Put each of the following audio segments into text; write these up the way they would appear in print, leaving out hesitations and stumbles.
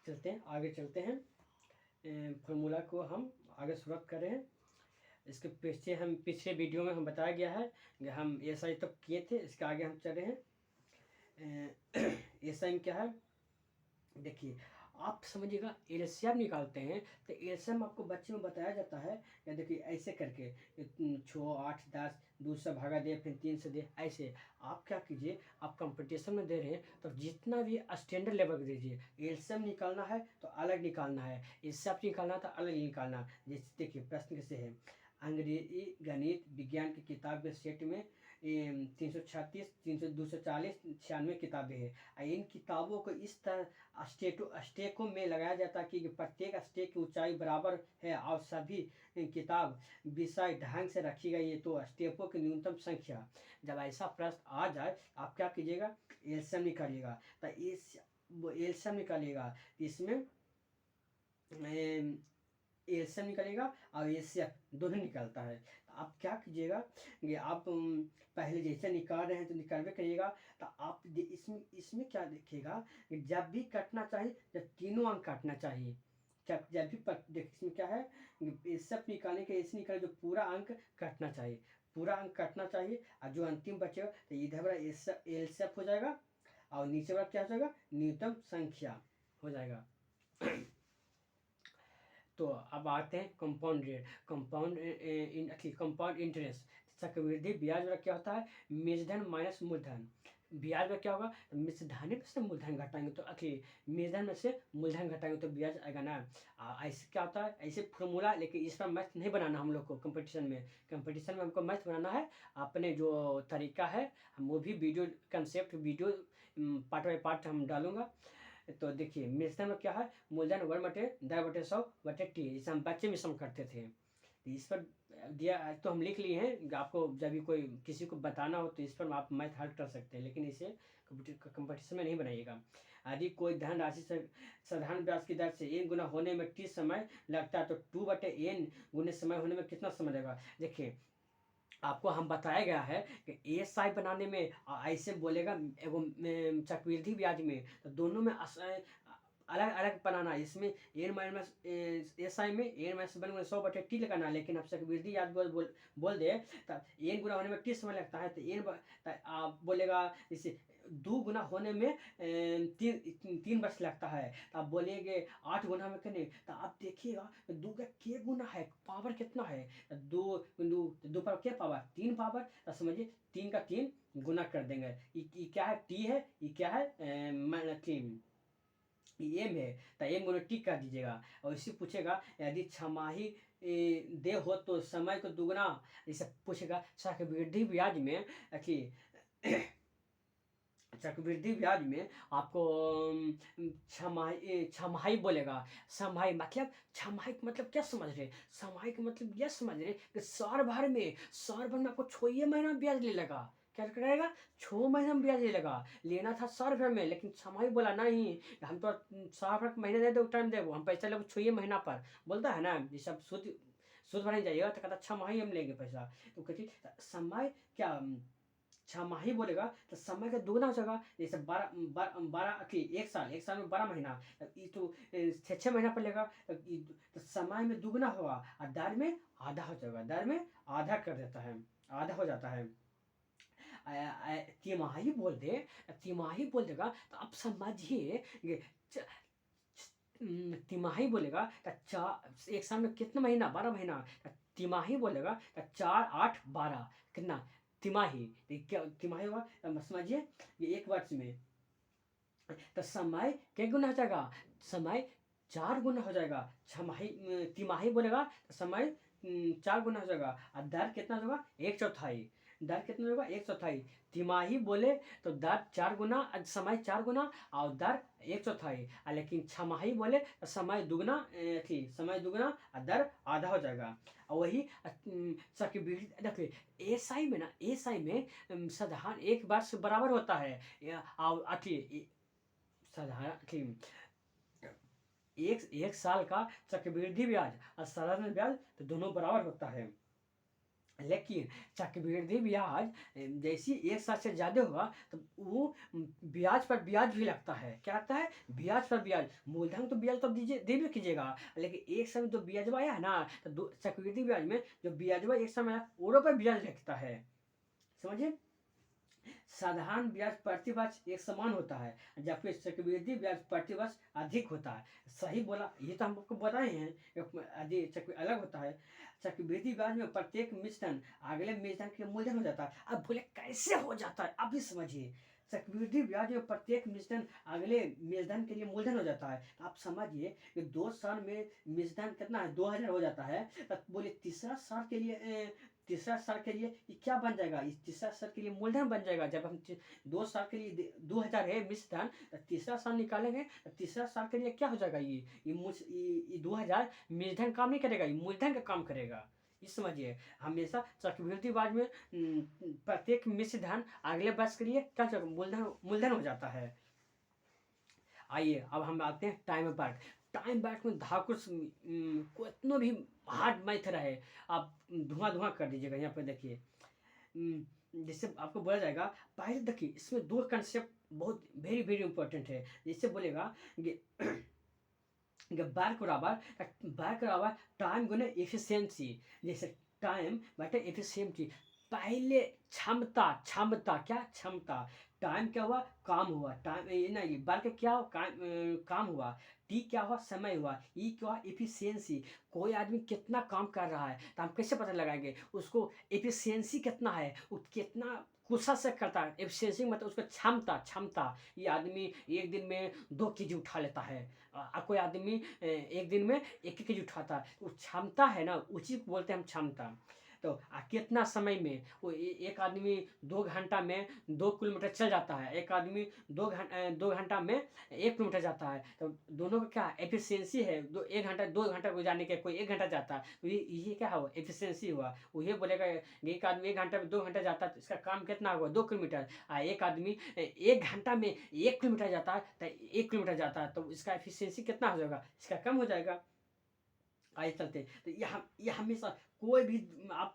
चलते हैं, आगे चलते हैं। फॉर्मूला को हम आगे शुरुआत कर रहे हैं। इसके पीछे हम पिछले वीडियो में हम बताया गया है कि हम एसआई तक किए थे, इसके आगे हम चल रहे हैं। एसआई में क्या है देखिए, आप समझिएगा एलसीएम निकालते हैं तो एलसीएम आपको बच्चे में बताया जाता है या देखिए ऐसे करके 6, 8, 10 2 से भागा दे, फिर 3 से दे, ऐसे। आप क्या कीजिए, आप कंपटीशन में दे रहे हैं तो जितना भी स्टैंडर्ड लेवल दीजिए। एलसीएम निकालना है तो अलग निकालना है, इससे आप निकालना है तो अलग निकालना। जैसे देखिए प्रश्न कैसे है, अंग्रेजी, गणित, विज्ञान की किताब के सेट में 336, 240, 96 किताबें हैं। इन किताबों को इस तरह स्टेकों में लगाया जाता है कि प्रत्येक स्टेक की ऊंचाई बराबर है और सभी किताब विषय ढंग से रखी गई है। तो स्टेपों की न्यूनतम संख्या, जब ऐसा प्रश्न आ जाए आप क्या कीजिएगा, एलसीएम निकालिएगा। तो इस एलसीएम निकालिएगा, इसमें एलसीएम निकलेगा और एचसीएफ दोनों निकलता है। तो आप क्या कीजिएगा, ये आप पहले जैसे निकाल रहे हैं तो निकालवे करिएगा। तो आप इसमें इसमें क्या देखिएगा, जब भी कटना चाहिए, जब तीनों अंक काटना चाहिए। जब भी देखिए इसमें क्या है, एचसीएफ निकालने के ऐसे निकाले जो पूरा अंक कटना चाहिए, पूरा अंक कटना चाहिए। और जो अंतिम बचेगा तो इधर वाला एलसीएफ हो जाएगा और नीचे वाला क्या हो जाएगा, न्यूनतम संख्या हो जाएगा। तो अब आते हैं कंपाउंड रेट, कंपाउंड इंटरेस्ट, चक्रवृद्धि ब्याज वाला क्या होता है, मूलधन माइनस मूलधन। ब्याज में क्या होगा, मिश्रधन में से मूलधन घटाएंगे तो मूलधन में से मूलधन घटाएंगे तो ब्याज आएगा ना। ऐसे क्या होता है, ऐसे फॉर्मूला, लेकिन इस पर मैथ नहीं बनाना हम लोग को। कंपटीशन में हमको मैथ बनाना है। अपने जो तरीका है हम वो भी video concept video part by part हम डालूंगा। तो देखिए मिश्रण में क्या है, मूलधन 1/10/100/t, जिसे हम बच्चे में सम करते थे। तो इस पर दिया तो हम लिख लिए हैं, आपको जब भी कोई किसी को बताना हो तो इस पर आप मैथ हल कर सकते हैं, लेकिन इसे कंपटीशन में नहीं बनाइएगा। यदि कोई धनराशि से साधारण ब्याज की दर से n गुना होने में t समय लगता है तो 2/n गुने समय होने में कितना समय लगेगा। देखिए आपको हम बताया गया है कि एएसआई बनाने में ऐसे बोलेगा एवं चक्रवृद्धि ब्याज में, तो दोनों में अलग अलग बनाना। इसमें एन माइनस एसआई में एन माइनस 1/100/t लगाना, लेकिन अब चक्रवृद्धि ब्याज बोल दे तब एन गुना होने में t समय लगता है तो आप बोलेगा इसे 2 गुना होने में 3 वर्ष लगता है। तो आप बोलेंगे 8 गुना में करने, तो आप देखिएगा 2 का के गुना है, पावर कितना है, 2 पर क्या पावर, 3 पावर। तो समझिए 3 का 3 गुना कर देंगे। ये क्या है, टी है, ये क्या है, एम है, तो एम गुना टी कर दीजिएगा। और इसी पूछेगा यदि छमाही दे हो तो समय को दुगना, इसे पूछेगा। चक्रवृद्धि ब्याज में चक्रवृद्धि ब्याज में आपको छमाही बोलेगा। छमाही मतलब, छमाही का मतलब क्या समझ रहे, छमाही का मतलब यह समझ रहे कि साल भर में आपको 6 महीना ब्याज ले लगा। क्या करेगा, 6 महीना में ब्याज ले लगा। लेना था साल भर में, लेकिन छमाही बोला नहीं, हम तो साल भर महीने दे दो, टाइम दे, हम पैसा ले 6 महीना पर बोलता है ना। ये सब शुद्ध भरने जाइएगा तो कहता छमाही हम लेंगे पैसा। तो कहती समय क्या, छमाही बोलेगा तो समय का दोगुना हो जाएगा। जैसे 12 एक साल में 12 महीना, तो 6 महीना पर लेगा तो समय में दुगना होगा और दर में आधा हो जाएगा, दर में आधा कर देता है, आधा हो जाता है। तिमाही बोल दे, तिमाही बोल देगा तो आप समझिए तिमाही बोलेगा तो एक साल में कितना महीना, 12 महीना। तिमाही बोलेगा तो 4, 8, 12 कितना तिमाही। क्या तिमाही होगा, समझिए ये 1 वर्ष में तो समय क्या गुना हो जाएगा, समय 4 गुना हो जाएगा। छमाही तिमाही बोलेगा तो समय 4 गुना हो जाएगा और दर कितना होगा, 1/4। दर कितना होगा, 1/4। तिमाही बोले तो दर 4 गुना, समय 4 गुना और दर 1/4। लेकिन छमाही बोले तो समय दुगना, समय दुगना और दर आधा हो जाएगा। और वही चक्रवृद्धि देखिए एसआई में ना, एसआई में साधारण 1 वर्ष बराबर होता है और साधारण एक साल का चक्रवृद्धि ब्याज और साधारण ब्याज तो दोनों बराबर होता है। लेकिन चक्रवृद्धि ब्याज जैसी एक साल से ज़्यादा होगा तो वो ब्याज पर ब्याज भी लगता है। क्या लगता है? ब्याज पर ब्याज। मूलधन तो ब्याज तो दीजिए देबे कीजिएगा, लेकिन एक समय जो ब्याजवा आया है ना, तो चक्रवृद्धि ब्याज में जो ब्याजवा एक समय आया ओरो पर ब्याज लगता है। समझिए, साधारण ब्याज प्रतिवर्ष एक समान होता है, जबकि चक्रवृद्धि ब्याज प्रतिवर्ष अधिक होता है। सही बोला, ये तो हम आपको बताए हैं। अधिक चक्र अलग होता है। चक्रवृद्धि ब्याज में प्रत्येक मिश्रण अगले मिश्रण के मूलधन हो जाता है। अब बोले कैसे हो जाता है, अब भी समझिए। चक्रवृद्धि ब्याज में प्रत्येक मिश्रण अगले मूलधन के लिए मूलधन हो जाता है। आप समझिए कि 2 साल में मिश्रण कितना है, 2000 हो जाता है। तब बोले तीसरा साल के लिए ये क्या बन जाएगा, इस तीसरा साल के लिए मूलधन बन जाएगा। जब हम 2 साल के लिए 2000 है मिश्रण, तो तीसरा साल निकालेंगे तो तीसरा साल के लिए क्या हो जाएगा, ये 2000 मूलधन काम नहीं करेगा, ये मूलधन का काम करेगा। ये समझिए, हमेशा चक्रवृद्धि ब्याज में प्रत्येक मिश्र धन अगले वर्ष के लिए क्या मूलधन मूलधन हो जाता है। आइए अब हम आते हैं टाइम बैक। टाइम बैक में धाकुस को इतना भी हार्ड मैथ रहे, आप धुआं धुआं कर दीजिएगा। यहाँ पे देखिए, जिससे आपको बोला जाएगा। पहले देखिए, इसमें दो कंसेप्ट बहुत वेरी वेरी इंपॉर्टेंट है। जिससे बोलेगा कि बैक बराबर टाइम गुने एफिशिएंसी। जैसे टाइम बटे एफिशिएंसी। पहले क्षमता, क्षमता क्या, क्षमता। टाइम क्या हुआ, काम हुआ। टाइम ये नहीं, बार का क्या हुआ, काम हुआ। टी क्या हुआ, समय हुआ। ई क्या हुआ, एफिशिएंसी। कोई आदमी कितना काम कर रहा है तो हम कैसे पता लगाएंगे उसको एफिशिएंसी कितना है, वो कितना कुशल से करता है। एफिशिएंसी मतलब उसका क्षमता, क्षमता। ये आदमी एक दिन में 2 केजी उठा लेता है, कोई आदमी एक दिन में 1 केजी उठाता है। वो क्षमता है ना, उसी को बोलते हैं हम क्षमता। तो कितना समय में वो एक आदमी 2 घंटा में 2 किलोमीटर चल जाता है, एक आदमी 2 घंटा में 1 किलोमीटर जाता है। तो दोनों का क्या एफिशिएंसी है, 1 घंटा 2 घंटा को जाने के, कोई 1 घंटा जाता है। तो ये क्या हुआ, एफिशिएंसी हुआ। वो ये बोलेगा एक आदमी 1 घंटा में 2 घंटा जाता है तो इसका काम कितना हुआ, 2 किलोमीटर। एक आदमी 1 घंटा में 1 किलोमीटर जाता है तो 1 किलोमीटर जाता है, तो इसका एफिशिएंसी कितना हो जाएगा, इसका कम हो जाएगा। आइए चलते। तो यह हमेशा कोई भी आप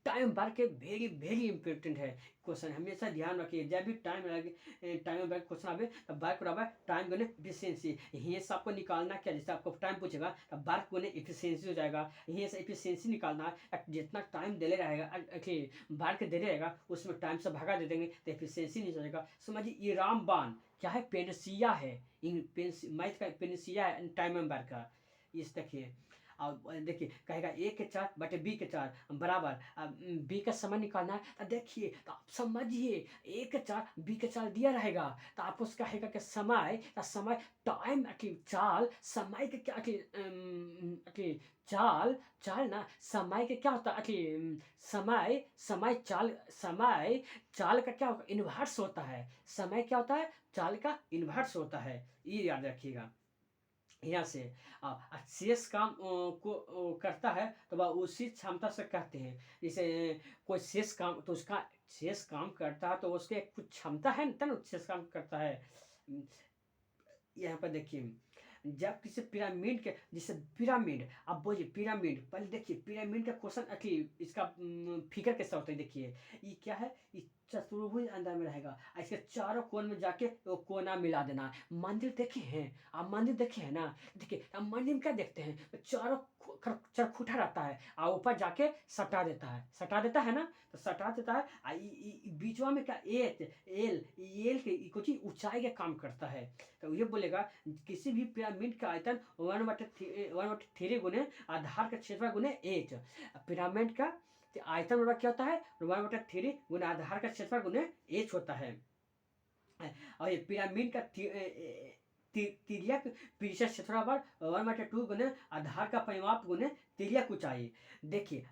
टाइम बार के वेरी वेरी इंपॉर्टेंट है क्वेश्चन। हमेशा ध्यान रखिए, जब भी टाइम लगे, टाइम बार क्वेश्चन आवे तो बार बराबर टाइम गुने एफिशिएंसी। यहीं से आपको निकालना क्या, जैसे आपको टाइम पूछेगा तो बार गुने एफिशिएंसी हो जाएगा। यहीं से एफिशिएंसी निकालना है, जितना टाइम दे रहेगा बार के दे रहेगा उसमें टाइम से भागा दे देंगे तो एफिशिएंसी नहीं जाएगा। समझिए, ये रामबाण क्या है, पेनसिया है। मैथ का पेनसिया है टाइम बार का। इस देखिए, और देखिए कहेगा 1 के 4 बटे b के 4 बराबर, बी का समय निकालना है। तो देखिए, तो आप समझिए, 1 के 4 b के 4 दिया रहेगा तो आपको उसका कहेगा कि समय टाइम चाल, समय के क्या चाल, चाल ना, समय के क्या होता है समय समय चाल, समय चाल का क्या होगा, इन्वर्स होता है। समय क्या होता है, चाल का इन्वर्स होता है। ये याद रखिएगा। यहाँ से शेष काम को करता है तो वह उसी क्षमता से कहते हैं। जैसे कोई शेष काम, तो उसका शेष काम करता है तो उसके कुछ क्षमता है ना, तब ना शेष काम करता है। यहाँ पर देखिए, जब किसी पिरामिड के, जैसे पिरामिड, अब बोलिए पिरामिड, पहले देखिए पिरामिड का क्वेश्चन इसका फिगर कैसा होता है। देखिए, ये क्या है, ये चतुर्भुज अंदर में रहेगा, इसके चारों कोण में जाके वो कोना मिला देना है। मंदिर देखे हैं आप, मंदिर देखे हैं ना, देखिए अब मंदिर में क्या देखते हैं, चारों चरखूटा रहता है और ऊपर जाके सटा देता है, सटा देता है ना, तो सटा देता है। बीचवा में क्या, एल के कुछ ऊंचाई का काम करता है। तो ये बोलेगा किसी भी पिरामिड का आयतन 1/3 गुने आधार का क्षेत्रफल गुने एच। पिरामिड का आयतन बराबर क्या होता है, 1/3 गुने आधार का क्षेत्रफल गुने एच होता है। और ये पिरामिड का तिर्यक पृष्ठ क्षेत्रफल 1/2 गुने आधार का परिमाप गुने तिर्यक ऊंचाई। देखिए,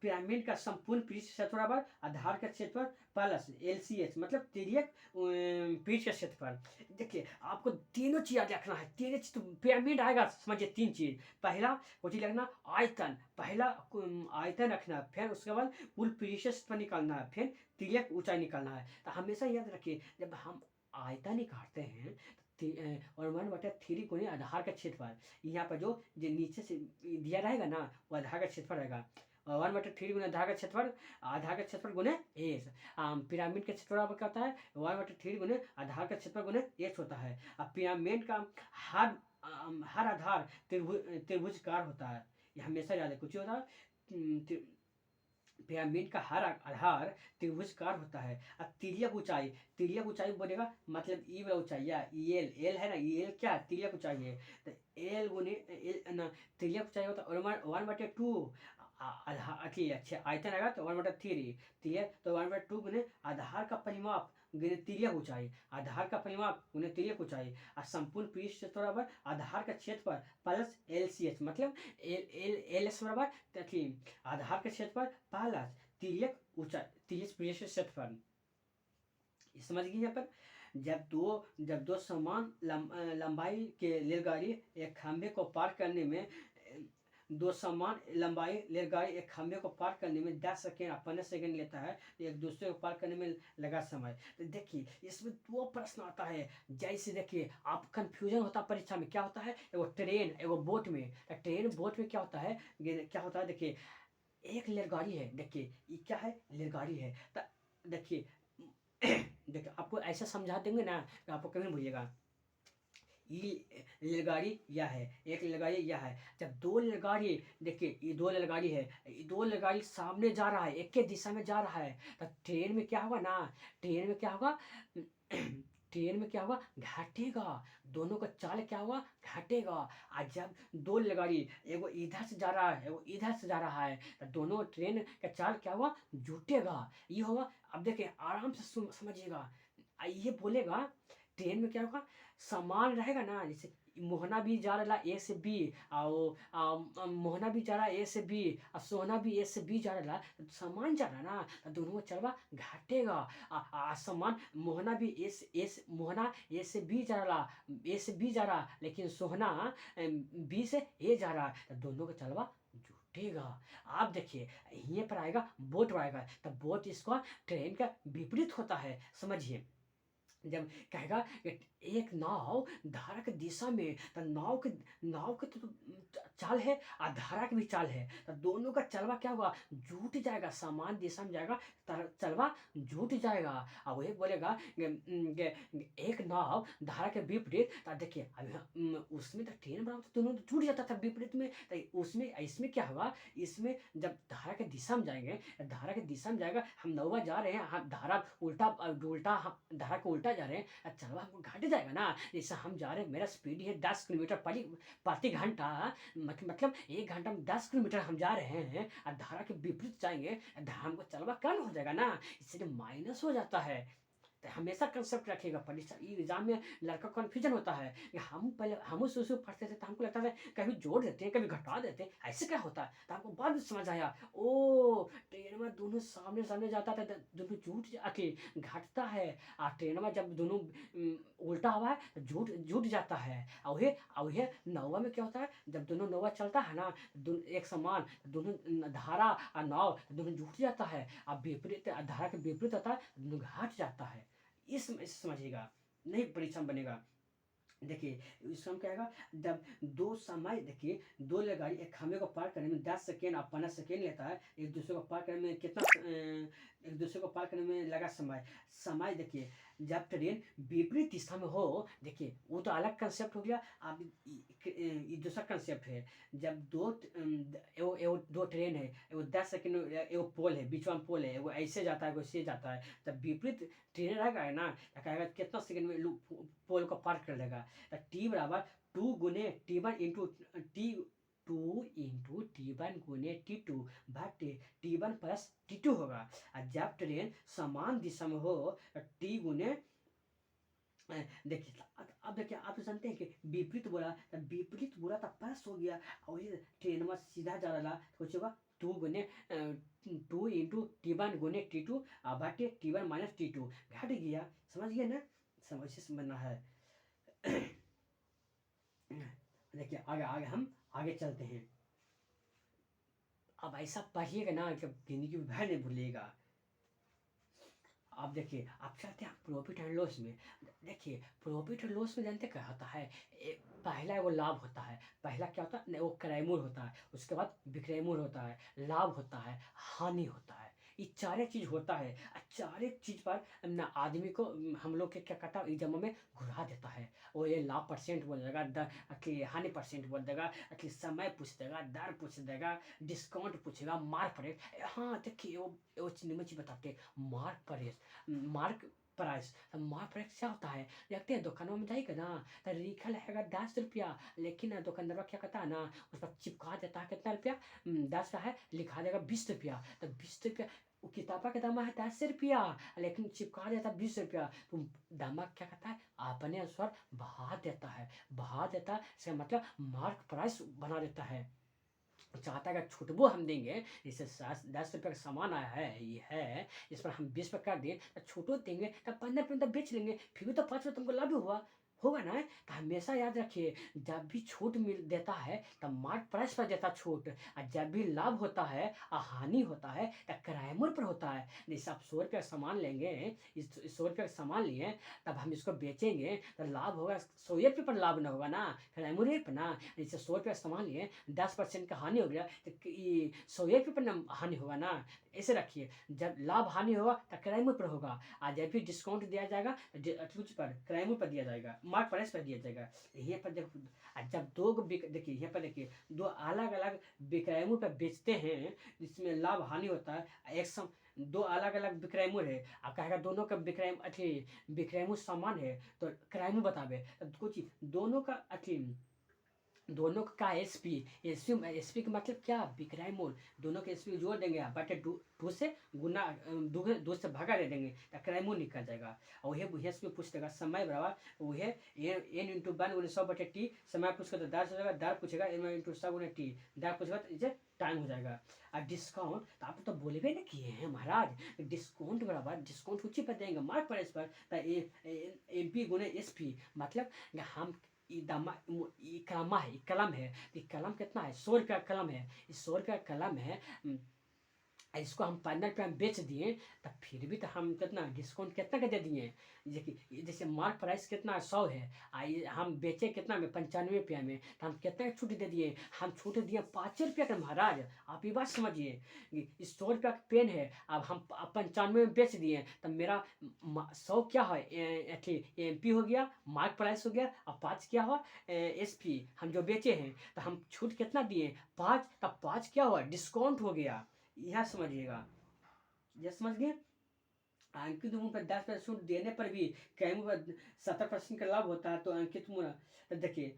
पिरामिड का संपूर्ण पृष्ठ क्षेत्रफल आधार का क्षेत्रफल प्लस LCH मतलब तिर्यक पृष्ठ का क्षेत्रफल। देखिए, आपको तीनों चीज याद रखना है। तीनों चीज तो पिरामिड आएगा, समझिए 3 चीज। पहला कुछ लगना आयतन, पहला आयतन रखना, फिर उसके बाद कुल पृष्ठ क्षेत्रफल निकालना है, फिर तिर्यक ऊंचाई निकालना है। तो हमेशा याद रखिए, जब हम आयतन निकालते हैं और 1/3 गुने आधार का क्षेत्रफल, यहाँ पर जो नीचे से दिया रहेगा ना वो आधार का क्षेत्रफल रहेगा। 1/3 गुने आधार का क्षेत्रफल गुने एच। पिरामिड का क्षेत्रफल आपका क्या होता है 1/3 गुने आधार का क्षेत्रफल गुने एच होता है। अब पिरामिड का हर आधार त्रिभुजकार होता है, ये हमेशा याद है। कुछ होता है पिरामिड का हर आधार त्रिभुजकार होता है। अब तिर्यक ऊंचाई बोलेगा मतलब ई वाला ऊंचाई या एल है ना, एल क्या तिर्यक ऊंचाई है, तो एल गुने एल ना तिर्यक ऊंचाई होता है 1/2 अच्छा आयतन आएगा तो 1/3 तिर्यक, तो 1/2 गुने आधार का परिमाप गुने तिर्यक ऊंचाई, आधार का परिमाप गुने तिर्यक ऊंचाई और संपूर्ण पृष्ठ बराबर आधार का क्षेत्रफल प्लस LCH मतलब एल एस बराबर आधार के क्षेत्रफल प्लस तिर्यक ऊंचाई तिर्यक पृष्ठ क्षेत्रफल। समझ गए यहाँ पर। जब दो समान लंबाई के रेलगाड़ी एक खंभे को पार करने में दो समान लंबाई रेलगाड़ी एक खंभे को पार करने में 10 सेकेंड 15 सेकेंड लेता है, एक दूसरे को पार करने में लगा समय। तो देखिए इसमें दो प्रश्न आता है, जैसे देखिए आप कंफ्यूजन होता है परीक्षा में, क्या होता है एगो ट्रेन एगो बोट में, ट्रेन बोट में क्या होता है देखिए एक रेलगाड़ी है, देखिए ये क्या है रेलगाड़ी है, तो देखिए देखिए आपको ऐसा समझा देंगे ना कि आपको कभी नहीं भूलिएगा। ये रेलगाड़ी यह है, एक रेलगाड़ी यह है। जब दो रेलगाड़ी देखिए ये दो रेलगाड़ी है, ये दो रेलगाड़ी सामने जा रहा है, एक के दिशा में जा रहा है, तो ट्रेन में क्या होगा ना, ट्रेन में क्या होगा ट्रेन में क्या होगा घटेगा, दोनों का चाल क्या होगा घटेगा। और जब दो रेलगाड़ी एगो इधर से जा रहा है एगो इधर से जा रहा है, तो दोनों ट्रेन का चाल क्या होगा जुटेगा, ये होगा। अब देखिए आराम से समझिएगा, ये बोलेगा ट्रेन में क्या होगा समान रहेगा ना, जैसे मोहना भी जा रहा ए से बी और मोहना भी जा रहा ए से बी और सोहना भी ए से बी जा रहा, समान जा रहा ना, तो दोनों चलवा घटेगा। समान मोहना भी मोहना ए से बी जा रहा लेकिन सोहना बी से ए जा रहा, तो दोनों का चलवा जुटेगा। आप देखिए यहीं पर आएगा बोट आएगा, तो बोट इसका ट्रेन का विपरीत होता है, समझिए। जब कहेगा कि एक नाव धारा की दिशा में, तो नाव के तो चाल है और धारा की भी चाल है, तो दोनों का चलवा क्या होगा जुट जाएगा, समान दिशा में जाएगा चलवा जुट जाएगा। और वही बोलेगा एक नाव धारा के विपरीत, तो देखिए अभी उसमें तो ट्रेन बना तो दोनों जुट जाता था विपरीत में, तो उसमें इसमें क्या होगा, इसमें जब धारा के दिशा में जाएंगे, धारा के दिशा में जाएगा, हम नौवा जा रहे हैं, हम धारा उल्टा धारा को उल्टा जा रहे हैं, चलवा हमको घट जाएगा ना। जैसे हम जा रहे हैं, मेरा स्पीड है 10 किलोमीटर प्रति घंटा, मतलब 1 घंटा में 10 किलोमीटर हम जा रहे हैं, और धारा के विपरीत जाएंगे, हमको चलवा कम हो जाएगा ना, इसलिए माइनस हो जाता है। तो हमेशा कंसेप्ट रखिएगा, परीक्षा एग्जाम में लड़का कन्फ्यूजन होता है कि हम पहले हम शुरू पढ़ते थे तो हमको लगता था कभी जोड़ देते हैं कभी घटा देते हैं, ऐसे क्या होता है, तो हमको बाद में समझ आया ओ ट्रेन में दोनों सामने सामने जाता था, दोनों घटता है, और ट्रेन में जब दोनों उल्टा हुआ है जुट जाता है। और वही नौवा में क्या होता है, जब दोनों नौवा चलता है ना, एक समान दोनों धारा और नाव दोनों जुट जाता है, और विपरीत धारा के विपरीत होता है दोनों घट जाता है। इस समझिएगा, नहीं परीक्षा में बनेगा। देखिए इसका क्या आएगा, जब दो समय देखिए दो रेलगाड़ी एक खंभे को पार करने में 10 सेकेंड और 15 सेकेंड लेता है, एक दूसरे को पार करने में कितना एक दूसरे को पार करने में लगा समय देखिए जब ट्रेन विपरीत दिशा में हो, देखिए वो तो अलग कंसेप्ट हो गया। अब ये दूसरा कंसेप्ट है, जब दो ट्रेन है, एगो 10 सेकेंड एगो पोल है, बीच में पोल है, एगो ऐसे जाता है एगो ऐसे जाता है, तब विपरीत ट्रेन रहेगा ना, कहेगा कितना सेकेंड में पोल को पार कर लेगा, तो टी बराबर 2 गुने T1 इंटू T1 गुने T2 भाग T1 प्लस T2 होगा। और जब ट्रेन समान दिशा में हो तो T गुने देखिए अब देखिए आप जानते हैं कि विपरीत बोला तो प्लस हो गया, और ये ट्रेन में सीधा जा रहा तो कुछ होगा 2 गुने 2 इंटू T1 गुने T2 भाग T1 माइनस T2 घट गया। समझ गए ना, समझना है। देखिए आगे हम आगे चलते हैं। अब ऐसा पढ़िएगा ना कि जिंदगी में भर नहीं भूलिएगा। अब देखिए आप चलते हैं प्रॉफिट एंड लॉस में। देखिए प्रॉफिट एंड लॉस में जानते क्या होता है, पहला वो लाभ होता है, पहला क्या होता है नहीं, वो क्रयमूल होता है, उसके बाद विक्रयमूल होता है, लाभ होता है, हानि होता है। ये चारे चीज होता है, चारे चीज पर ना आदमी को हम लोग के क्या कहता है एग्जाम में घुरा देता है। वो ये लाभ परसेंट बोल देगा, कि हानि परसेंट बोल देगा, कि समय पूछ देगा, दर पूछ देगा, डिस्काउंट पूछेगा, मार्क पड़ेगा। हाँ देखिए वो चीज में चीज बताते हैं, मार्क परेस, मार्क प्राइस। तो मार्क प्राइस क्या होता है, देखते हैं दुकानों में जाएगा ना तो लिखा रहेगा 10 रुपया, लेकिन ना दुकानदार क्या कहता है ना, उस पर चिपका देता है कितना रुपया, 10 का है, लिखा देगा 20 रुपया। तो 20 रुपया वो किताबा का दाम है 10 रुपया, लेकिन चिपका देता 20 रुपया। तो दामा क्या कहता है, अपने अनुसार बढ़ा देता है, बढ़ा देता है, इसका मतलब मार्क प्राइस बना देता है। चाहता है अगर छुटबो हम देंगे, जैसे 10 रुपये का सामान आया है, ये है, इस पर हम 20 पे कर दें तो छूटो देंगे, तब 15 रुपये तक बेच लेंगे, फिर भी तो 5 रुपये तुमको लाभ ही हुआ होगा ना। तो हमेशा याद रखिए, जब भी छूट मिल देता है तब मार्क प्राइस पर देता छूट, और जब भी लाभ होता है और हानि होता है तो किराए मूल्य पर होता है। जैसे आप 100 रुपये का सामान लेंगे, इस 100 रुपये का सामान लिए, तब हम इसको बेचेंगे तो लाभ होगा, 100 रुपये पर लाभ ना होगा ना, किराए मूल्य पर ना। जैसे 100 रुपये का सामान लिए, 10% का हानि हो गया, तो 100 रुपये पर ना हानि होगा ना। ऐसे रखिए, जब लाभ हानि होगा तो किराए मूल्य पर होगा, और जब भी डिस्काउंट दिया जाएगा कुछ पर किराए मूल्य पर दिया जाएगा, मार्क प्राइस पर दिया जाएगा। यहाँ पर देखो, जब देखिए यहाँ पर देखिए, दो अलग अलग विक्रय मूल्य पर बेचते हैं, जिसमें लाभ हानि होता है, एक सम दो अलग अलग विक्रय मूल्य है, आप कहेगा दोनों का विक्रय मूल्य समान है, तो किराए मूल्य बतावे, तो कुछ दोनों का दोनों का एसपी का मतलब क्या, विक्रय मूल्य, दोनों के एसपी जोड़ देंगे आप, बटे टू से गुना, दो से भागा दे देंगे तो किराए मूल्य निकल जाएगा। और वही एसपी पूछ देगा समय बराबर वही एन इंटू 1/100/t, समय पूछेगा तो 10 हो जाएगा, दर पूछेगा एन इंटू 100/t, दर पूछेगा तो इसे टाइम हो जाएगा। और डिस्काउंट तो आप तो बोलेबे ना किए हैं महाराज, डिस्काउंट बराबर डिस्काउंट उसी पर देंगे मार्क प्राइस पर, तो एम पी गुने एस पी, मतलब हम कलम है, ये कलम कितना है, 100 रुपया कलम है, इस 100 रुपया कलम है, इसको हम 15 रुपये में बेच दिए, तब फिर भी तो हम कितना डिस्काउंट कितना का दे दिए। जैसे मार्क प्राइस कितना 100 है, हम बेचे कितना में 95 रुपया में, तो हम कितना छूट दे दिए, हम छूट दिए 5 रुपया का महाराज। आप ये बात समझिए, इस 100 रुपया का पेन है, अब हम 95 में बेच दिए, तब मेरा 100 क्या है, एम पी हो गया, मार्क प्राइस हो गया, और 5 क्या हुआ, एस पी हम जो बेचे हैं, तो हम छूट कितना दिए 5, तब 5 क्या हुआ, डिस्काउंट हो गया। यह समझिएगा, यह समझ गए। अंकित मूल्य पर 10% देने पर भी क्रय मूल्य पर 70% का लाभ होता है, तो अंकित मूल्य, तो देखिए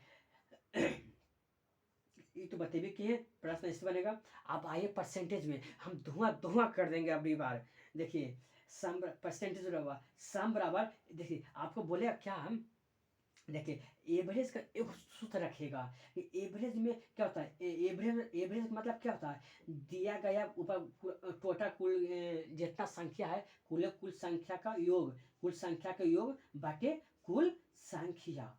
ये तो बतेबे किए, प्रश्न इससे बनेगा। आप आइए परसेंटेज में, हम धुआं धुआं कर देंगे अगली बार। देखिए सम परसेंटेज बराबर सम बराबर, देखिए आपको बोले क्या हम, देखिए एवरेज का एक सूत्र रखिएगा कि एवरेज में क्या होता है, एवरेज मतलब क्या होता है, दिया गया ऊपर टोटल कुल जितना संख्या है, कुल संख्या का योग, कुल संख्या का योग बाटे कुल संख्या,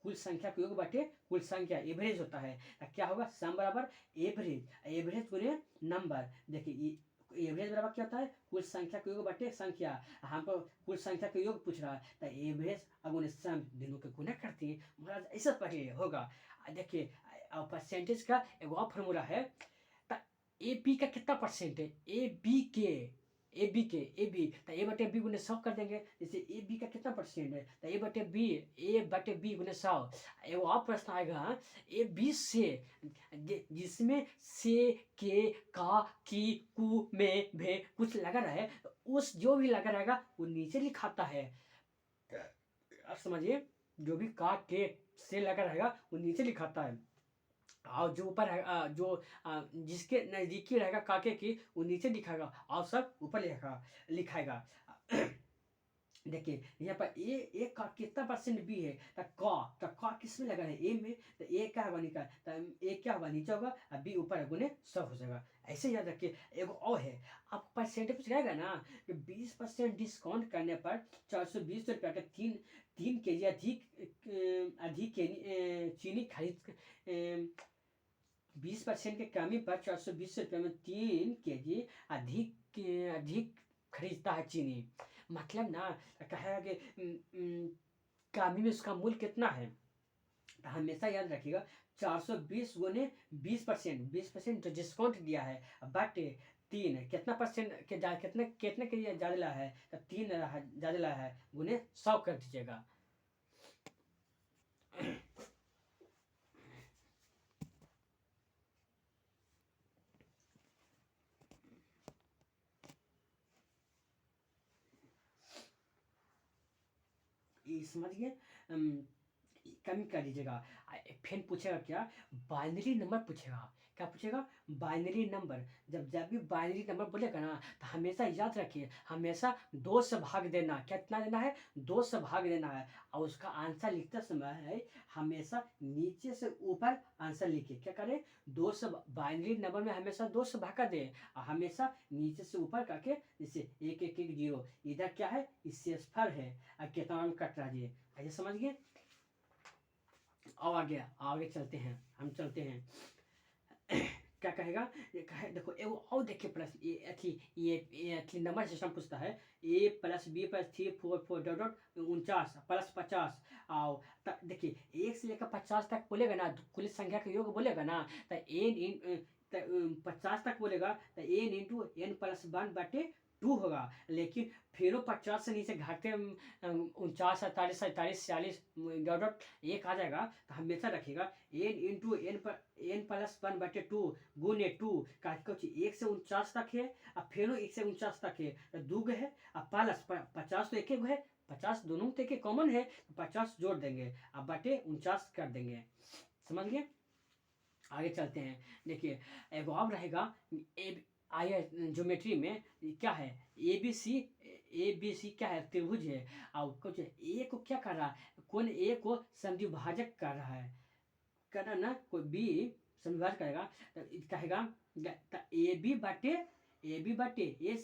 कुल संख्या का योग बाटे कुल संख्या, एवरेज होता है। तो क्या होगा, सम बराबर एवरेज, एवरेज गुने नंबर। देखिए एवरेज बराबर क्या होता है, कुल संख्या का योग बाटे संख्या, हमको कुल संख्या का योग पूछ रहा है, तो एवरेज अगुने सम, दोनों के गुना करती है महाराज, ऐसा पढ़िए होगा। देखिए परसेंटेज का एक और फॉर्मूला है, तो ए बी का कितना परसेंट है, ए बी तो ए बटे बी गुने 100 कर देंगे। जैसे ए बी का कितना परसेंट है, तो ए बटे बी गुने 100। एगो और प्रश्न आएगा, ए बी से, जिसमें से, के, का, की, कु, में, भे कुछ लगा रहे, तो उस जो भी लगा रहेगा वो नीचे लिखाता है। आप समझिए, जो भी का, के, से लगा रहेगा वो नीचे लिखाता है, और जो ऊपर है जिसके नजदीकी रहेगा काके की, वो नीचे दिखाएगा, और सब ऊपर लिखाएगा। देखिए यहाँ पर ए का कितना परसेंट बी है, तो का किस में लगा है, ए में, तो ए क्या होगा निकाल, तो ए क्या होगा नीचे होगा, और बी ऊपर है, गुने 100 हो जाएगा। ऐसे याद रखिए। एगो और है, आप परसेंटेज पूछेगा ना कि 20% डिस्काउंट करने पर 420 रुपया का 3 kg अधिक चीनी खरीद, 20% के कमी पर 420 रुपये में 3 kg अधिक खरीदता है चीनी, मतलब ना कहेगा कि कामी में उसका मूल्य कितना है, तो हमेशा याद रखिएगा 420 गुने 20%, 20% जो डिस्काउंट दिया है, बट 3 कितना परसेंट के कितने कितने के लिए ज़्यादा लाया है, तो 3 ज़्यादा लाया है गुने 100 कर दीजिएगा। ये समझिए, कमी कर दीजिएगा। फिर पूछेगा क्या, बाइनरी नंबर पूछेगा। क्या पूछेगा, बाइनरी नंबर। जब जब भी बाइनरी नंबर बोलेगा ना, तो हमेशा याद रखिए, हमेशा 2 से भाग देना। कितना देना है, 2 से भाग देना है। और उसका आंसर लिखते समय है हमेशा नीचे से ऊपर आंसर लिखिए। क्या करें, 2 से बाइनरी नंबर में हमेशा 2 से भाग कर दे, और हमेशा नीचे से ऊपर करके जैसे 1 1 1 0, इधर क्या है, इससे स्फर है, और कितना अंक कट रहा है, ऐसे समझ गए। और आगे आगे चलते हैं, हम चलते हैं। क्या कहेगा, ये कहे देखो एगो और देखिए प्रश्न, ये अथी नंबर सिस्टम पूछता है, a + b + 3 4 4 डॉट डॉट 49 + 50। और देखिए 1 से लेकर 50 तक बोलेगा ना, तो कुल संख्या का योग बोलेगा ना, तो n इन 50 तक बोलेगा तो n इंटू n + 1/2 होगा। लेकिन फिर 50 से नीचे घाटे 49 48 47 46 डॉट डॉट 1 आ जाएगा, तो हमेशा रखिएगा n इंटू n + 1/2 गुने 2 का कुछ 1 से 49 तक है, और फिर 1 से 49 तक है, तो 2 गो है, और प्लस 50 तो एक एक है, 50 दोनों तो एक कॉमन है, 50 जोड़ देंगे, अब बटे 49 कर देंगे। समझ गए। आगे चलते हैं। देखिए एक और रहेगा, आया ज्योमेट्री में क्या है, ए बी सी क्या है, त्रिभुज है। और कुछ ए को क्या कर रहा है, कौन ए को समद्विभाजक कर रहा है, करना ना, कोई बी समद्विभाजक करेगा, तो कहेगा ए बी बटे ए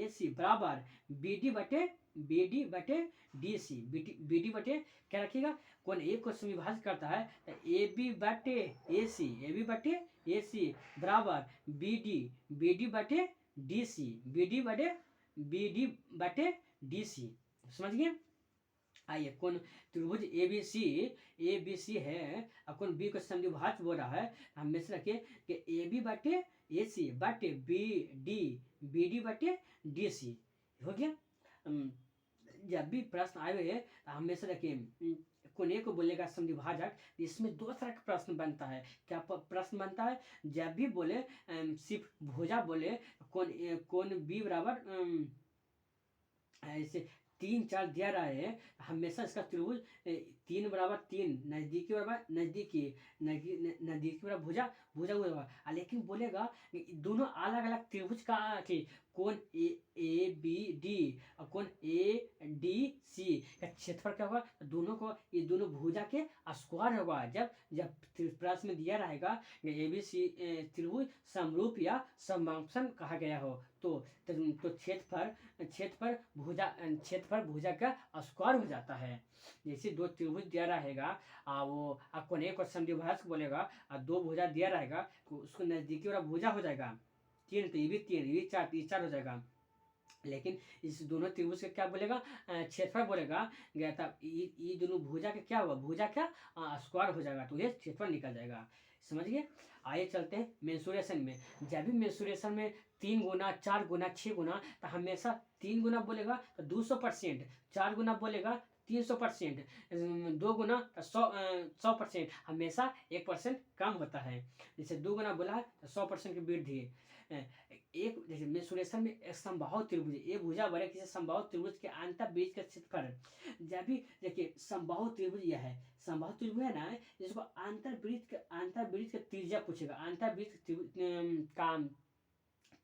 सी बराबर बी डी बटे क्या रखिएगा, कौन ए को समविभाजित करता है, तो ए बी बटे ए सी बराबर बी डी बटे डी सी। समझ गए। आइए, कौन त्रिभुज ए बी सी है, और कौन बी को समद्विभाजक बोल रहा है, हमेशा रखिए कि ए बी बटे ए सी बटे बी डी बटे डी सी। हो गया। जब भी प्रश्न आए हुए तो हमेशा रखिए कौन ए को बोलेगा समद्विभाजक, इसमें 2 तरह का प्रश्न बनता है। क्या प्रश्न बनता है, जब भी बोले सिर्फ भुजा बोले, कौन बी बराबर ऐसे 3 4 दिया रहा है, हमेशा इसका त्रिभुज 3 बराबर 3 नजदीकी बराबर नजदीकी बराबर भुजा भुजा होगा। लेकिन बोलेगा दोनों अलग अलग त्रिभुज का कौन ए बी डी और कौन ए डी सी का क्षेत्रफल क्या होगा, दोनों को ये दोनों भुजा के स्क्वायर होगा। जब जब प्रश्न में दिया रहेगा ए बी सी त्रिभुज समरूप या समसम कहा गया हो, तो क्षेत्रफल भुजा का स्क्वायर हो जाता है। जैसे 2 त्रिभुज दिया रहेगा, वो कोण एक और समद्विभाजक बोलेगा, और 2 भुजा दिया रहेगा, तो उसको नजदीकी वाला भुजा हो जाएगा 3, तो ये भी 3, ये 4 हो जाएगा। लेकिन इस दोनों त्रिभुज का क्या बोलेगा, क्षेत्रफल बोलेगा गया था, ये दोनों भुजा का क्या होगा, भुजा का स्क्वायर हो जाएगा, तो ये क्षेत्रफल निकल जाएगा। समझिए। आइए चलते हैं मेंसुरेशन में। जब भी मेंसुरेशन में 3 गुना 4 गुना 6 गुना, तो हमेशा 3 गुना बोलेगा तो 200%, 4 गुना बोलेगा 300%, 2 गुना 100%, हमेशा 1% कम होता है। जैसे 2 गुना बोला तो 100% की वृद्धि। एक जैसे मेंसुरेशन में एक समबाहु त्रिभुज, ये भुजा बड़े किसी समबाहु त्रिभुज के अंतर बीज का क्षेत्रफल। जब भी देखिए समबाहु त्रिभुज यह है, समबाहु त्रिभुज है ना, जिसको अंतर वृत्त का त्रिज्या पूछेगा, अंतर वृत्त का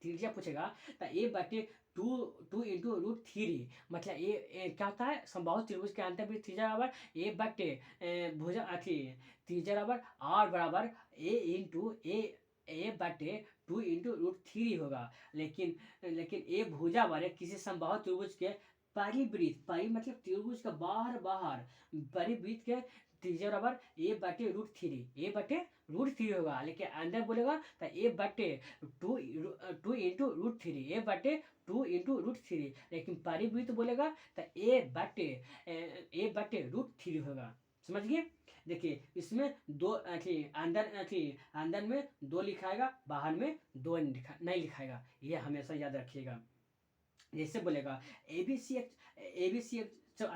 त्रिज्या पूछेगा, तो ए बटे 2 इंटू √3, मतलब ये क्या होता है, समबाहु त्रिभुज के अंतर वृत्त त्रिज्या बराबर ए बटे भुजा त्रिज्या बराबर आर बराबर ए बटे 2 इंटू √3 होगा। लेकिन ए भुजा वाले किसी समबाहु त्रिभुज के परिवृत्त, मतलब त्रिभुज का बाहर परिवृत्त के त्रिज्या बराबर a/√3 होगा, लेकिन अंदर बोलेगा तो a/2 लेकिन परिवृत्त बोलेगा तो a/√3 होगा। समझ गए? देखिए इसमें दो अंदर में 2 लिखाएगा, बाहर में 2 नहीं लिखाएगा, ये हमेशा याद रखिएगा। जैसे बोलेगा ए बी सी एक जो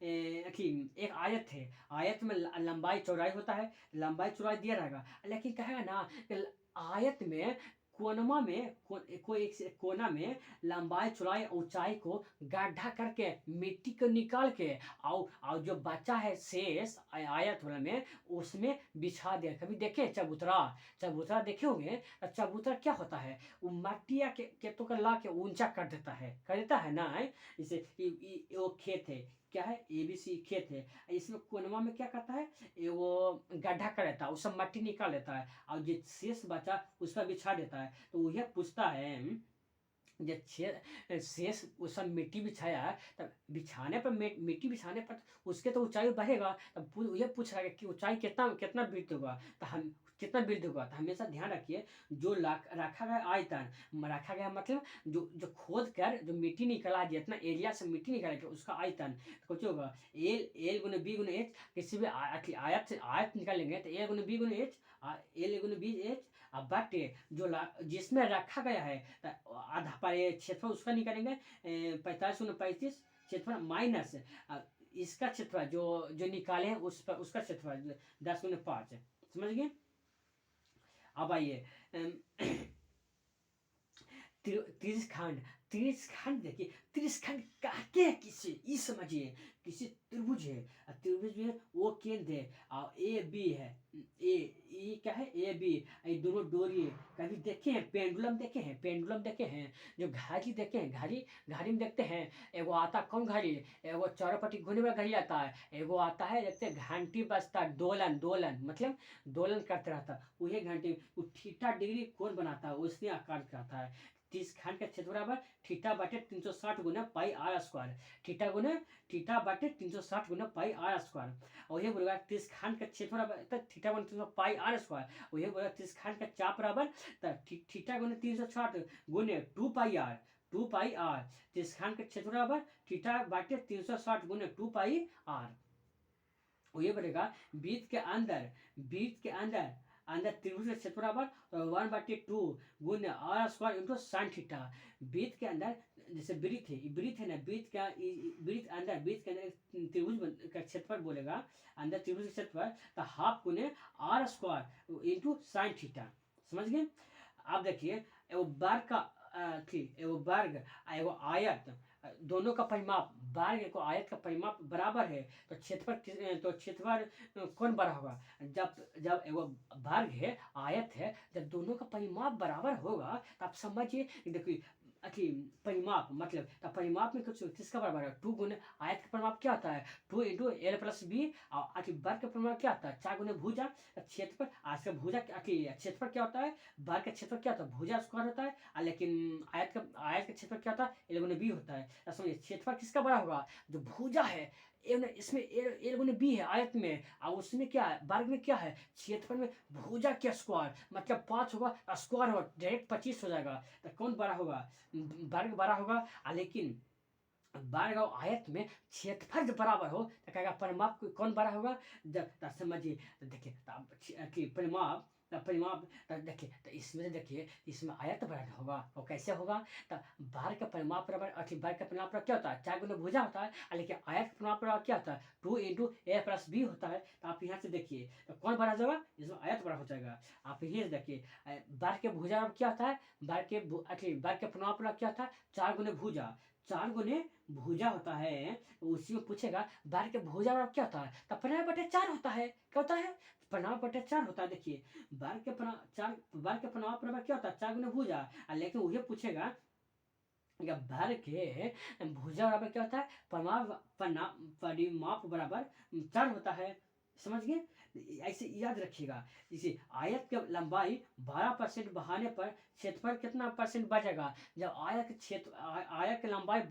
एक आयत है, आयत में लंबाई चौड़ाई होता है, लंबाई चौड़ाई दिया रहेगा, लेकिन कहेगा ना कि आयत में कोई एक कोना में लंबाई चौड़ाई ऊंचाई को गड्ढा करके मिट्टी को निकाल के और जो बचा है शेष आयत वाला में उसमें बिछा दिया। कभी देखे चबूतरा देखे होंगे? चबूतरा क्या होता है, वो मट्टिया के तो ला के ऊंचा कर देता है ना। जैसे वो खेत है, क्या है ABC खेत है, इसमें कोनमा में क्या करता है, वो गड्ढा कर देता है, उससे मट्टी निकाल लेता है और जो शेष बचा उस पर बिछा देता है। तो वह पूछता है जब शेष उस सब मिट्टी बिछाया है, तब बिछाने पर मिट्टी बिछाने पर उसके तो ऊंचाई बढ़ेगा, तब ये पूछ रहा है कि ऊंचाई कितना कितना वृद्धि होगा, तो हम कितना वृद्धि होगा। तो हमेशा ध्यान रखिए जो रखा गया आयतन, रखा गया मतलब जो खोद कर जो मिट्टी निकाला, जितना एरिया से मिट्टी निकाला गया उसका आयतन, तो कुछ होगा एल गुने बी गुने एच। किसी भी आयत से आयत निकालेंगे तो ए गुने बी गुने एच, एल गुने बी एच, बट जो जिसमें रखा गया है आधा पर क्षेत्रफल उसका निकालेंगे 45 गुने 35 क्षेत्रफल माइनस इसका क्षेत्रफल जो निकाले हैं उसका क्षेत्रफल 10 गुने 5। समझ गए? अब आइए त्रिस्खंड देखिए, त्रिस्खंड कहते हैं किसे, ये समझिए। किसी त्रिभुज है, त्रिभुज में वो केंद्र है और ए बी है, ए क्या है ए बी, ये दोनों डोरी है। कभी देखे हैं पेंडुलम देखे हैं, जो घड़ी देखे हैं, घड़ी में देखते हैं एगो आता कौन घड़ी, एगो चौरापट्टी घूमने वाला घड़ी आता है, एगो आता है देखते घंटी बजता दोलन मतलब दोलन करते रहता, वही घंटी थीटा डिग्री कोण बनाता है, उसने आकार करता है। त्रिस्खंड का क्षेत्र बराबर थीटा बटे 360 गुना पाई आर स्क्वायर, थीटा बटे 360 गुना पाई आर स्क्वायर। और ये बोलेगा त्रिस्खंड का क्षेत्र बराबर थीटा गुना 360 पाई आर स्क्वायर। और ये बोलेगा त्रिस्खंड का चाप बराबर थीटा गुना 360 गुने 2 पाई आर। त्रिस्खंड का क्षेत्र बराबर थीटा बटे 360 गुने 2 पाई आर। और ये बोलेगा वृत्त के अंदर त्रिभुज का क्षेत्र बराबर 1/2 गुने r square into sine theta. वृत्त के अंदर जैसे वृत्त है ना, वृत्त के अंदर त्रिभुज का क्षेत्रफल बोलेगा, अंदर त्रिभुज का क्षेत्रफल तो हाफ गुने r square into sine theta. समझ गए? अब देखिए एगो वर्ग एगो आयत, दोनों का परिमाप, वर्ग को आयत का परिमाप बराबर है, तो क्षेत्रफल कौन बड़ा होगा? जब एगो वर्ग है आयत है, जब दोनों का परिमाप बराबर होगा तो आप समझिए। देखिए परिमाप मतलब तो परिमाप में कुछ किसका बराबर है? 2 गुने आयत का परिमाप क्या होता है? 2 इंटू एल प्लस बी। और वर्ग का परिमाप क्या होता है? 4 गुने भुजा। क्षेत्रफल आज का भुजा क्षेत्रफल क्या होता है? वर्ग का क्षेत्रफल क्या होता है? भुजा स्क्वायर होता है, लेकिन आयत का क्षेत्रफल क्या होता है? एल गुने बी होता है। समझिए क्षेत्रफल किसका बड़ा होगा? जो भुजा है इसमें एल गुने बी है आयत में, और उसमें क्या है? वर्ग में क्या है? क्षेत्रफल में भुजा के स्क्वायर मतलब 5 होगा, स्क्वायर होगा डायरेक्ट 25 हो जाएगा। तो कौन बड़ा होगा? वर्ग बड़ा होगा। लेकिन वर्ग और आयत में क्षेत्रफल जब बराबर हो तो कहेगा परिमाप कौन बड़ा होगा? जब समझिए देखिए परिमाप देखिए, तो इसमें देखिए इसमें आयत बराबर होगा। और कैसे होगा? तो वर्ग का परिमाप बराबर वर्ग का परिमाप क्या होता है? 4 गुना भुजा होता है, लेकिन आयत का परिमाप बराबर क्या होता है? 2 इंटू ए प्लस बी होता है। तो आप यहाँ से देखिए तो कौन बड़ा जाएगा? इसमें आयत बड़ा हो जाएगा। आप यही से देखिए वर्ग के भुजा क्या होता है? वर्ग के परिमाप क्या होता है? 4 गुने भुजा, 4 गुने भुजा होता है। उसी में पूछेगा वर्ग के भुजा बराबर क्या होता है? तो 50/4 होता है। क्या होता है? 50/4 होता है। देखिए वर्ग के परिमाप बराबर क्या होता है? 4 गुने भुजा। लेकिन वही पूछेगा वर्ग के भुजा बराबर क्या होता है? परिमाप बराबर 4 होता है। समझ गए? ऐसे याद रखिएगा। जैसे आयत की लंबाई 12% बढ़ाने पर क्षेत्रफल कितना परसेंट बढ़ेगा? जब आयत के आयत की लंबाई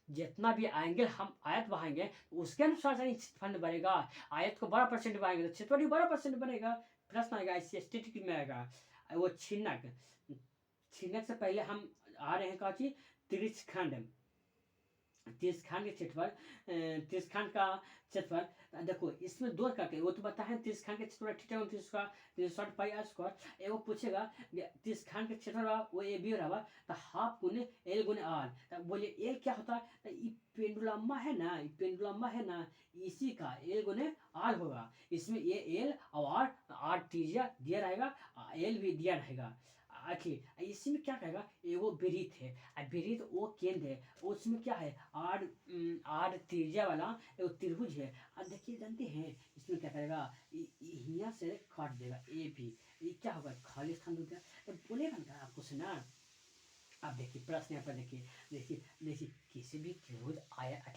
जितना भी एंगल हम आयत बढ़ाएंगे उसके अनुसार से क्षेत्रफल बढ़ेगा। आयत को 12% बढ़ाएंगे तो क्षेत्रफल भी 12% बनेगा। प्रश्न आएगा इससे स्टेटिक में आएगा। वो छिन्नक, छिन्नक से पहले हम आ रहे हैं क्या चीज? त्रिशखंड। त्रिशखंड के क्षेत्रफल, त्रिशखंड का क्षेत्रफल देखो इसमें दो करके वो तो बता है त्रिशखंड के क्षेत्रफल थीटा 360 पाई आर स्क्वायर। एगो पूछेगा त्रिशखंड के क्षेत्रफल वो ए बी रहा तो हाफ गुने एल गुने आर। तो बोलिए एल क्या होता है? ये पेंडुलम्मा है ना, ये पेंडुलम्मा है ना, इसी का एल गुने आर होगा। इसमें ये एल और आर त्रिज्या दिया रहेगा, एल भी दिया रहेगा। आखिर इसमें क्या कहेगा? एगो वृत्त है, वृत्त वो केंद्र है, उसमें क्या है? आर त्रिज्या वाला एगो त्रिभुज है। अब देखिए जानते हैं इसमें क्या करेगा? यहाँ से काट देगा ए भी, ये क्या होगा? खाली स्थान दूर दिया तो बोलेगा ना आपको से ना। अब देखिए प्रश्न यहाँ पर देखिए, देखिए देखिए किसी भी त्रिभुज आया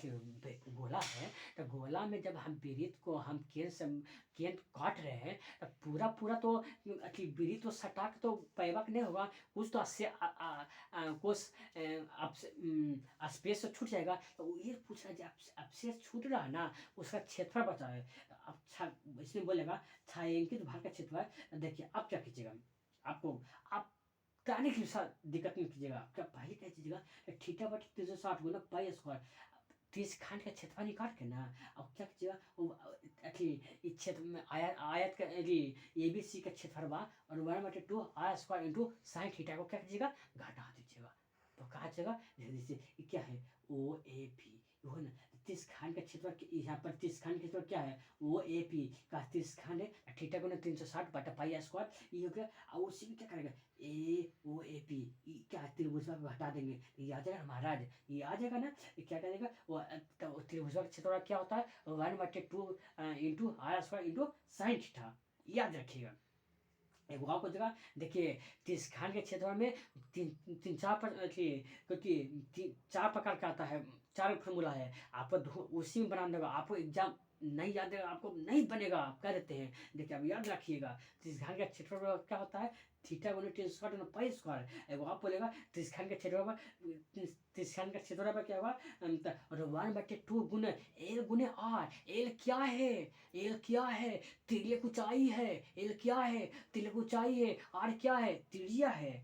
गोला है तो गोला में जब हम वृत्त को हम केंद्र काट रहे हैं तो पूरा पूरा तो वृत्त तो सटा के तो पैबक नहीं होगा, कुछ तो कुछ स्पेस से छूट जाएगा। तो ये पूछ रहा है स्पेस छूट रहा है ना, उसका क्षेत्रफल बचा है। अच्छा इसमें बोलेगा छायांकित भाग का क्षेत्रफल। देखिए अब क्या कीजिएगा, आपको आप टाने के साथ दिक्कत नहीं कीजिएगा। क्या पहले क्या कीजिएगा? थीटा बटे 360 गुना पाई स्क्वायर, त्रिशखंड का क्षेत्रफल निकाल के ना अब क्या कीजिएगा? इस क्षेत्र में आयत का ए बी सी का क्षेत्रफल बा और 1/2 r square into sine theta को क्या कीजिएगा? घटा दीजिएगा। तो कहा जाएगा जैसे क्या है? ओ ए पी वो है ना त्रिशखंड का क्षेत्रफल। यहाँ पर त्रिशखंड का क्षेत्रफल क्या है? ओ ए पी का त्रिशखंड है थीटा गुना 360 बटा पाई स्क्वायर। ये हो गया। और उसी में क्या करेगा? ए ओ ए पी क्या त्रिभुज को हटा देंगे, ये आ जाएगा महाराज, ये आ जाएगा ना। ये क्या करेगा? वो त्रिभुज का क्षेत्रफल क्या होता है? 1/2 into are square into sine theta. याद रखिएगा। एक वाव को जगह देखिए त्रिशखंड के क्षेत्रफल में तीन तीन चार क्योंकि चार प्रकार का आता है, चार फॉर्मूला है। आपको उसी में बनाना होगा। आपको एग्जाम नहीं याद है, आपको नहीं बनेगा, आप कह देते हैं। देखिए अब याद रखिएगा त्रिशखंड का क्षेत्रफल क्या होता है? थीटा गुने 360 पाई स्क्वायर। एगो आप बोलेगा त्रिशखंड के क्षेत्रफल, त्रिशखंड का क्षेत्रफल क्या होगा? 1/2 गुने एल गुने आर। एल क्या है? एल क्या है? तिर्यक ऊंचाई है। एल क्या है? तिर्यक ऊंचाई है। आर क्या है? त्रिज्या है।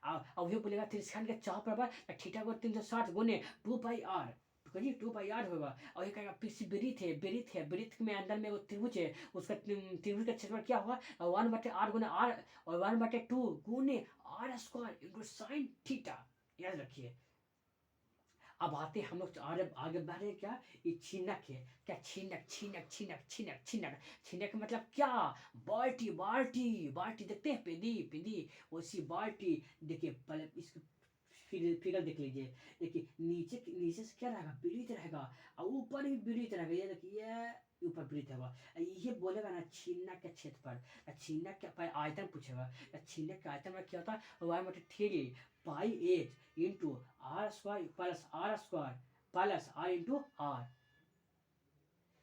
अब वही बोलेगा त्रिशखंड के चाप बराबर थीटा को 360 गुने 2 पाई आर। कहिए 2 पाई आर होगा। और ये कहेगा पीछे वृत्त है, वृत्त है, वृत्त में अंदर में वो त्रिभुज है, उसका त्रिभुज का क्षेत्रफल क्या होगा? 1/r गुने आर और 1/2 गुने r square into sine theta. याद रखिए। अब आते हम लोग आगे आगे बढ़ रहे हैं। क्या ये छिनक है? क्या छिनक छिनक छिनक छिनक छिनक छिनक मतलब क्या? बाल्टी बाल्टी बाल्टी देखते हैं पेदी पेदी उसी बाल्टी। देखिए पहले इसको फिगर देख लीजिए। देखिए नीचे से क्या रहेगा? वृत्त रहेगा और ऊपर भी वृत्त रहेगा। ये देखिए ऊपर वृत्त होगा। ये बोलेगा ना छिन्नक के क्षेत्रफल, छिन्नक के आयतन पूछेगा। छिन्नक के आयतन में क्या होता है? 1/3 pi H into are square plus are into R.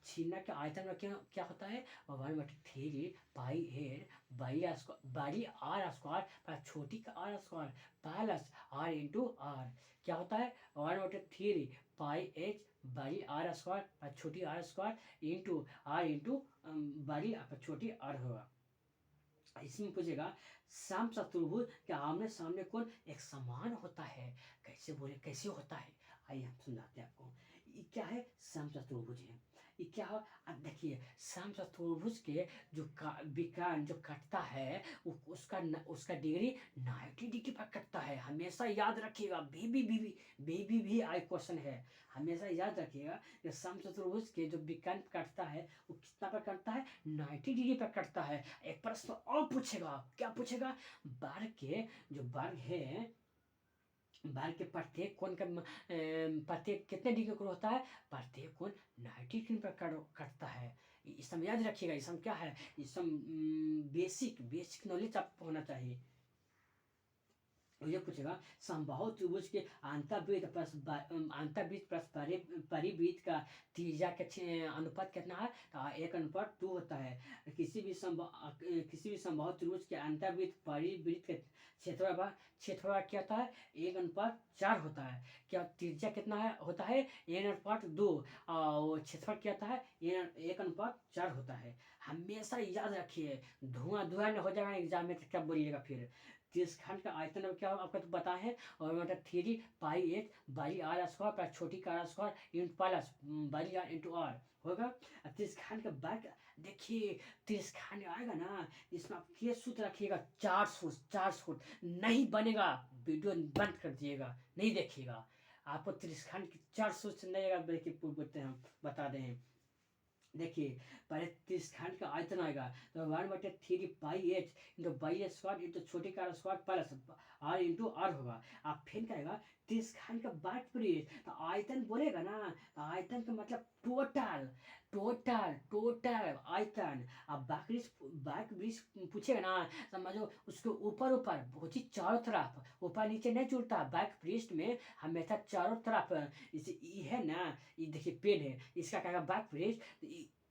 छिन्नक के आयतन में क्या क्या होता है? 1/3 पाई एच बड़ी आर स्क्वायर प्लस छोटी का R square plus are into R. क्या होता है? 1/3 पाई एच बड़ी आर स्क्वायर प्लस छोटी are square into R into बड़ी छोटी आर होगा। इसमें पूछेगा सम चतुर्भुज के आमने सामने कोण एक समान होता है। कैसे बोले कैसे होता है? आइए हम समझाते हैं आपको। ये क्या है? सम चतुर्भुज है। ये क्या हो? अब देखिए सम चतुर्भुज के जो विकर्ण जो कटता है उसका डिग्री 90 डिग्री पर कटता है। हमेशा याद रखिएगा। भी आई क्वेश्चन है। हमेशा याद रखिएगा कि सम चतुर्भुज के जो विकर्ण कटता है वो कितना पर कटता है? 90 डिग्री पर कटता है। एक प्रश्न और पूछेगा। क्या पूछेगा? वर्ग के जो वर्ग है, वर्ग के प्रत्येक कोण का प्रत्येक कितने डिग्री कोण होता है? प्रत्येक कोण 90 डिग्री पर कटता है। इस समय याद रखिएगा। इस समय क्या है? इस समय बेसिक नॉलेज आपको होना चाहिए। ये पूछेगा समबाहु त्रिभुज के अंतर्वृत्त प्लस परिवृत्त का त्रिज्या के अनुपात कितना है, तो 1:2 होता है। किसी भी समबाहु त्रिभुज के अंतर्वृत्त परिवृत्त के क्षेत्रफल क्या होता है, 1:4 होता है। क्या त्रिज्या कितना है होता है, 1:2, और क्षेत्रफल क्या होता है, 1:4 होता है। हमेशा याद रखिए, धुआं धुआं हो जाएगा एग्जाम में तो क्या बोलिएगा फिर। तीस खंड का आयतन अब क्या होगा आपको तो पता है, और मतलब 3 पाई 8 बड़ी आर स्क्वायर प्लस छोटी का आर स्क्वायर इंटू प्लस बड़ी आर इंटू आर होगा। अब तीस खंड का बैक देखिए, तीस खंड आएगा ना, इसमें आप ये सूत्र रखिएगा, 4 सूत्र नहीं बनेगा, वीडियो बंद कर दिएगा, नहीं देखिएगा। आपको त्रिस्खंड की 4 सूत्र नहीं आएगा, बोलते हैं हम बता दें। देखिए पहले त्रिस्खंड का आयतन आएगा, तो 1/3 पाई 8 इंटू बाई स्क्वायर इंटू छोटी का square plus are into r होगा। अब फिर क्या आएगा, त्रिस्खंड का बाट पृष्ठ, तो आयतन बोलेगा ना, तो आयतन का मतलब टोटल टोटल टोटल आयतन। अब बैक ब्रिज पूछेगा ना, समझो उसके ऊपर ऊपर वो चीज चारों तरफ, ऊपर नीचे नहीं जुड़ता, बैक पृष्ठ में हमेशा चारों तरफ। इसे ई है ना, ये देखिए पेन है, इसका क्या बैक पृष्ठ,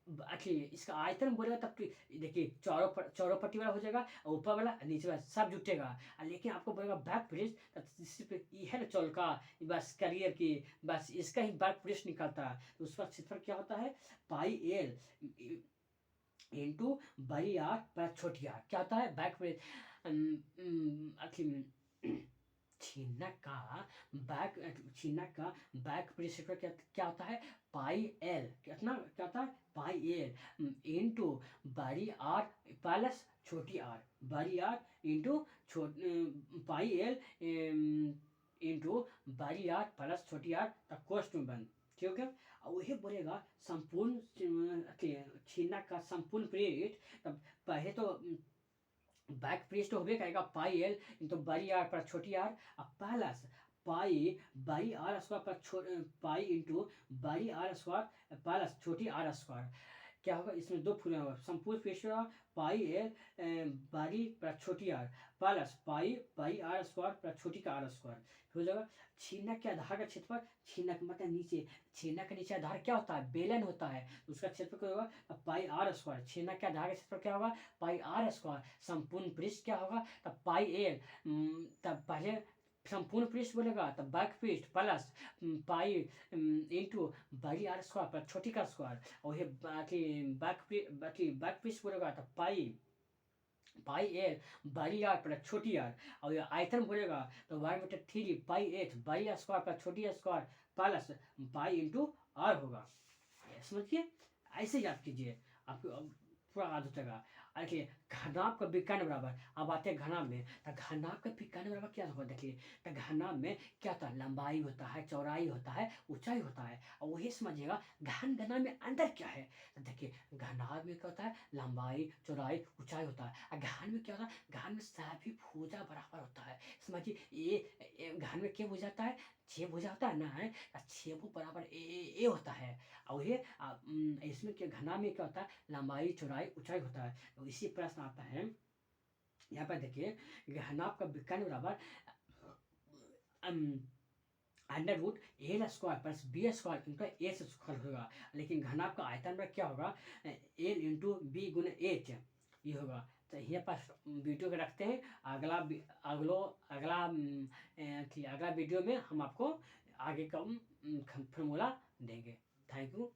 देखिए इसका आयतन बोलेगा तब तो देखिए चौरों पट्टी वाला हो जाएगा, और ऊपर वाला नीचे वाला सब जुटेगा। लेकिन आपको बोलेगा बैक पृष्ठ, तो सिर्फ ये है ना चौल का, बस करियर की, बस इसका ही बैक पृष्ठ निकलता है, तो उसका क्षेत्रफल क्या होता है, पाई एल इंटू बड़ी आर प्लस छोटी आर। क्या होता है बैक पृष्ठ, छीना का बैक पृष्ठ क्या क्या होता है, पाई एल, कितना क्या होता है, पाई एल इंटू बड़ी आर प्लस छोटी आर, बड़ी r into pi l into बड़ी आर प्लस छोटी आर का कोष्ट में बन, ठीक है। और वही बोलेगा संपूर्ण छीना का संपूर्ण पृष्ठ, तब पहले तो बैक पृष्ठ हो कहेगा पाई एल इंटू बड़ी आर पर छोटी आर, प्लस पाई बड़ी आर स्क्वायर पर पाई इंटू बड़ी आर स्क्वायर प्लस छोटी आर स्क्वायर। क्या होगा, इसमें दो फूल होगा, संपूर्ण पृष्ठ पाई एल बड़ी प्लस छोटी आर प्लस पाई बड़ी आर स्क्वायर प्लस छोटी का आर स्क्वायर हो जाएगा। छीनक के आधार का क्षेत्रफल, छीनक मतलब नीचे, छीनक के नीचे आधार क्या होता है, बेलन होता है, तो उसका क्षेत्रफल क्या होगा, पाई आर स्क्वायर। छीनक के आधार का क्षेत्रफल क्या होगा, पाई आर स्क्वायर। संपूर्ण पृष्ठ क्या होगा, तब पाई एल, तब पहले संपूर्ण पृष्ठ बोलेगा, तब बैक पृष्ठ प्लस पाई इंटू बड़ी आर स्क्वायर प्लस छोटी का स्क्वायर, और ये बैक पृष्ठ बोलेगा, तब पाई एल बड़ी आर प्लस छोटी आर, और ये आयतन बोलेगा तो 1/3 पाई 8 बड़ी आर स्क्वायर प्लस छोटी are square plus pi into r होगा। समझिए, ऐसे याद कीजिए, आपको पूरा याद हो जाएगा। देखिए घनाभ का विकर्ण बराबर, अब आते हैं घनाभ में, तो घनाभ का विकर्ण बराबर क्या होगा, देखिए तो घनाभ में क्या होता है, लंबाई होता है, चौड़ाई होता है, ऊंचाई होता है, और वही समझिएगा घनाभ में अंतर क्या है। तो देखिए घनाभ में क्या होता है, लंबाई चौड़ाई ऊंचाई होता है, और घन में क्या होता है, घन में सभी भुजा बराबर होता है। समझिए ये घन में क्या भुजा होता है, 6 भुजा होता है ना, है 6 बराबर ए होता है। और ये इसमें क्या घना में क्या होता है, लंबाई चौड़ाई ऊंचाई होता है। तो इसी प्रश्न आता है, यहाँ पर देखिए घनाभ का विकर्ण बराबर under root l square plus b square इनका ए से स्क्वायर होगा। लेकिन घनाभ का आयतन में क्या होगा, एल इंटू बी गुना एच, ये होगा। तो यहाँ पास वीडियो के रखते हैं, अगला वीडियो में हम आपको आगे का फॉर्मूला देंगे। Thank you.